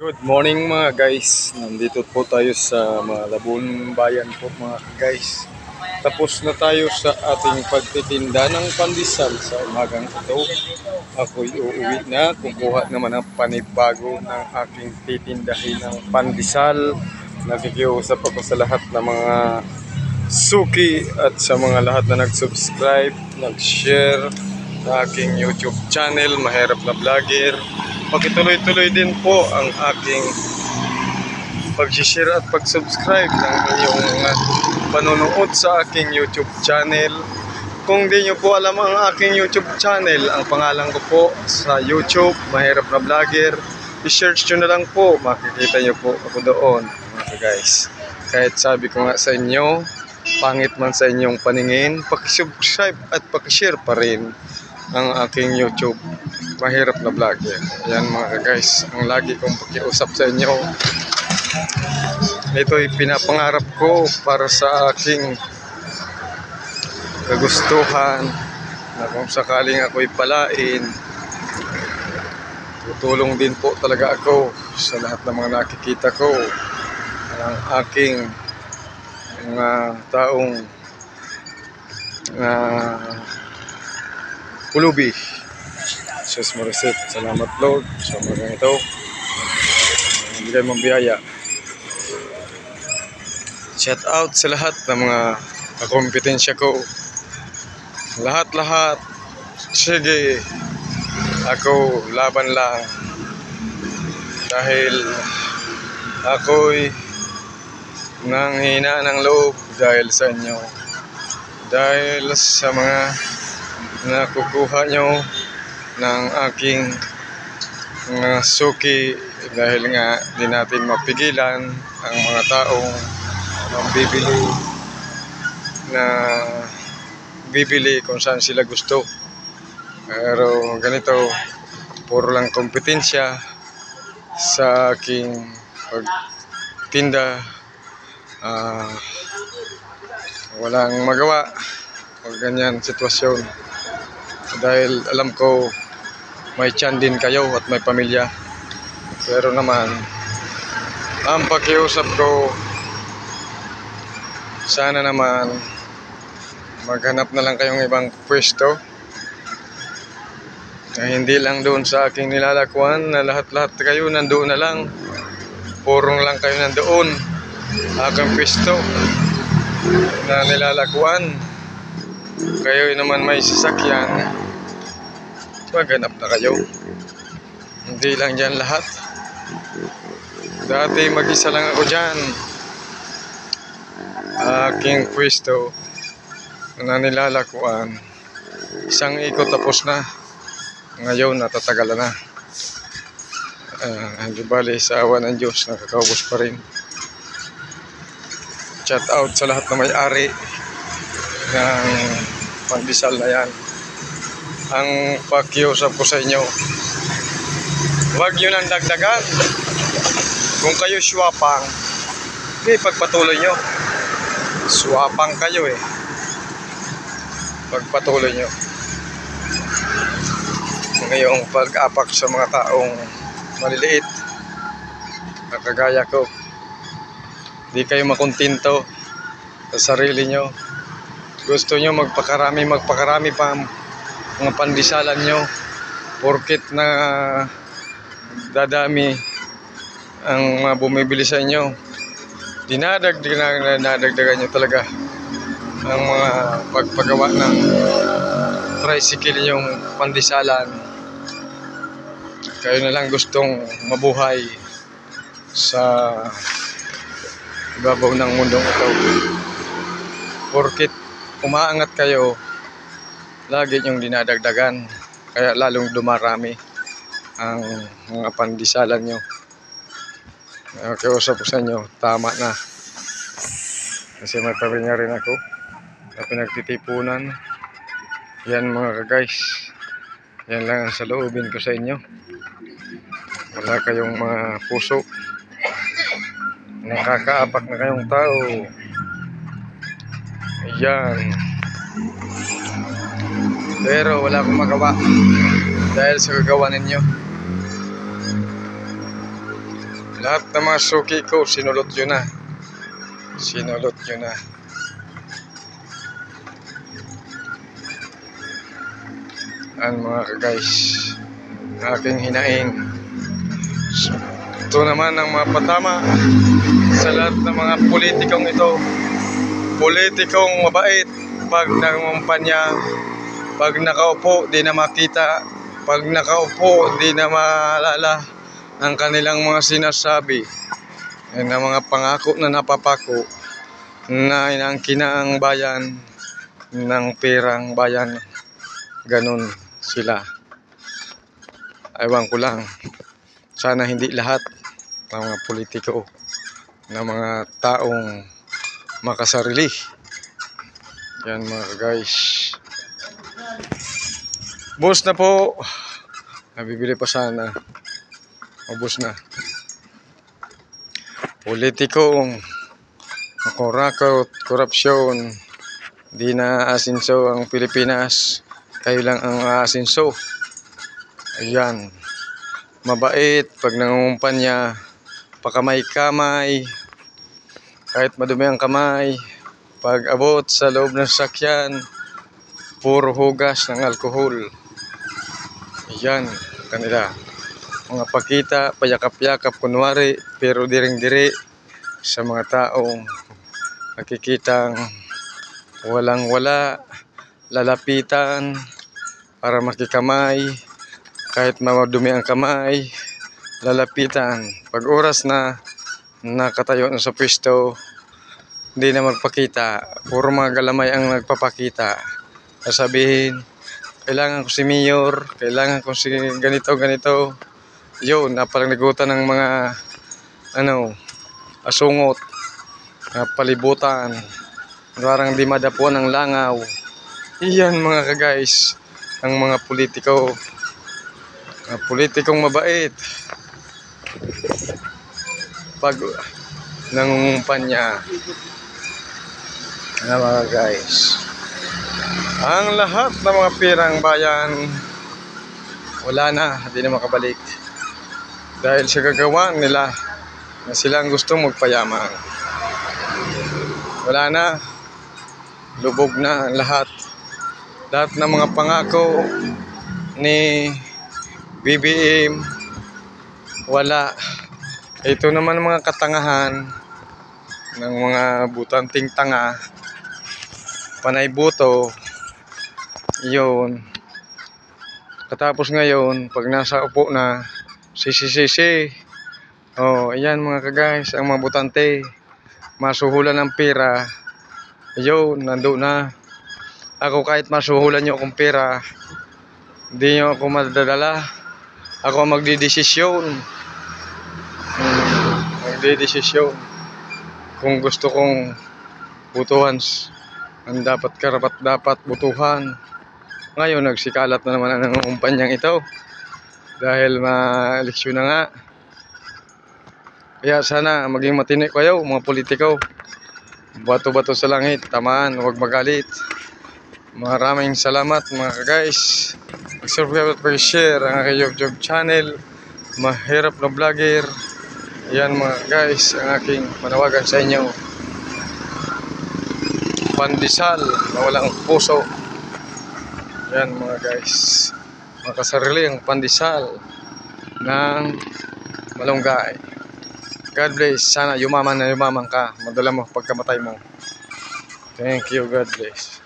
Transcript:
Good morning mga guys. Nandito po tayo sa Malabon Bayan po mga guys. Tapos na tayo sa ating pagtitinda ng pandesal sa umagang ito. Ako'y uuwi na. Kukuha naman ang panibago ng aking titindahin ng pandesal. Nakikiusap ako sa lahat ng mga suki at sa mga lahat na nag-subscribe, nag-share sa aking YouTube channel, Mahirap na Vlogger. Pakituloy-tuloy din po ang aking pag-share at pag-subscribe ng inyong panonood sa aking YouTube channel. Kung di nyo po alam ang aking YouTube channel, ang pangalan ko po sa YouTube, Mahirap na Vlogger. I-search nyo na lang po, makikita nyo po ako doon mga guys. Kahit sabi ko nga sa inyo, pangit man sa inyong paningin, paki-subscribe at paki-share pa rin ang aking YouTube, Mahirap na Vlogger. Yan mga guys, ang lagi kong pakiusap sa inyo. Ito'y pinapangarap ko para sa aking kagustuhan na kung sakaling ako'y palain, tutulong din po talaga ako sa lahat ng mga nakikita ko ng aking mga taong pulubi. Jesus Mariset, salamat Lord sa mga ito. Bigay mong biyaya. Shout out sa lahat ng mga kakompetensya ko. Lahat-lahat. Sige, ako laban lang. Dahil ako'y nanghina ng loob dahil sa inyo. Dahil sa mga nakukuha nyo ng aking mga suki, dahil nga di natin mapigilan ang mga taong bibili kung saan sila gusto. Pero ganito, puro lang kompetensya sa aking pagtinda. Walang magawa pag ganyan sitwasyon, dahil alam ko may tiyan din kayo at may pamilya. Pero naman ang pakiusap ko, sana naman maghanap na lang kayong ibang pwesto na hindi lang doon sa aking nilalakuan, na lahat-lahat kayo nandoon na lang, purong lang kayo nandoon aking pwesto na nilalakuan. Kayo naman may sasakyan, maghanap na kayo. Hindi lang dyan lahat. Dati mag-isa lang ako dyan, aking pwesto na nilalakuan. Isang ikot tapos na. Ngayon natatagalan na. Hindi bali, sa awa ng Diyos nakakaubos pa rin. Shout out sa lahat na may-ari ng pandesal na yan. Ang pakiusap ko sa inyo, huwag nyo nang dagdagan. Kung kayo swapang, pagpatuloy nyo. Swapang kayo pagpatuloy nyo. Ngayong pag-apak sa mga taong maliliit na kagaya ko, di kayo makontento sa sarili nyo. Gusto nyo magpakarami pa mga pandesalan nyo, porket na dadami ang mga bumibili sa inyo, dinadagdagan nyo talaga ang mga pagpagawa ng tricycle yung pandesalan. Kayo na lang gustong mabuhay sa ibabaw ng mundong ito, porket umaangat kayo, lagi nyong dinadagdagan, kaya lalong dumarami ang mga pandesalan nyo. Nakiusap ko sa inyo, tama na. Kasi may pamilya rin ako na pinagtitipunan. Yan mga guys, yan lang ang saloobin ko sa inyo. Wala kayong mga puso, nakakaapak na kayong tao. Ayan. Pero wala akong magawa dahil sa gagawa ninyo. Lahat ng mga suki ko, sinulot yun na. Sinulot yun na. Yan mga ka-guys, aking hinaing. Ito naman ang mga patama sa lahat ng mga politikong ito. Politikong mabait. Pag nangumpanya, pag nakaupo, di na makita. Pag nakaupo, di na maalala ang kanilang mga sinasabi. Yan ang mga pangako na napapako na inaangkina ang bayan ng perang bayan. Ganun sila. Ewan ko lang. Sana hindi lahat ng mga politiko na mga taong makasarili. Yan mga guys. Ubos na po. Nabibili pa sana. Ubos na. Politikong makurakot, korupsyon. Di na asinso ang Pilipinas. Kayo lang ang asinso. Ayan. Mabait pag nangungumpanya. Pakamay-kamay. Kahit madumi ang kamay. Pag abot sa loob ng sasakyan, puro hugas ng alkohol. Ayan, kanila. Mga pakita, payakap-yakap kunwari, pero diring-diri sa mga taong nakikitang walang-wala, lalapitan para makikamay. Kahit madumi ang kamay, lalapitan. Pag oras na nakatayo na sa pwesto, hindi na magpakita. Puro mga galamay ang nagpapakita. Sasabihin, kailangan ko si Mayor, kailangan ko si ganito. Yun, napaligutan ng mga asungot, palibutan. Parang di madapuan ng langaw. Iyan mga ka-guys, ang mga politiko. Politikong mabait. Pag nangungumpanya. Mga guys, ang lahat ng mga pirang bayan wala na, hindi na makabalik dahil sa gagawa nila na silang gusto magpayaman. Wala na, lubog na lahat ng mga pangako ni BBM. Wala. Ito naman ang mga katangahan ng mga butanting tanga, panay buto. Yun. Katapos ngayon, pag nasa upo na, sisi. Oh, ayan mga ka-guys, ang mga butante, masuhulan ng pera. Yun, nando na. Ako kahit masuhulan nyo akong pera, hindi nyo ako madadala. Ako magdidesisyon. Magdidesisyon. Kung gusto kong butuhan ang dapat butuhan. Ngayon nagsikalat na naman ang kumpanyang ito dahil ma-eleksyon na nga. Kaya sana maging matini kayo mga politiko. Bato-bato sa langit, tamaan, huwag magalit. Maraming salamat mga guys. Mag-subscribe at mag-share ang aking YouTube channel, Mahirap na Vlogger. Yan mga guys, ang aking manawagan sa inyo. Pandesal na walang puso. Yan mga guys, makasarili ang pandesal ng malunggay. God bless. Sana yumaman ka, madala mo pagkamatay mo. Thank you, God bless.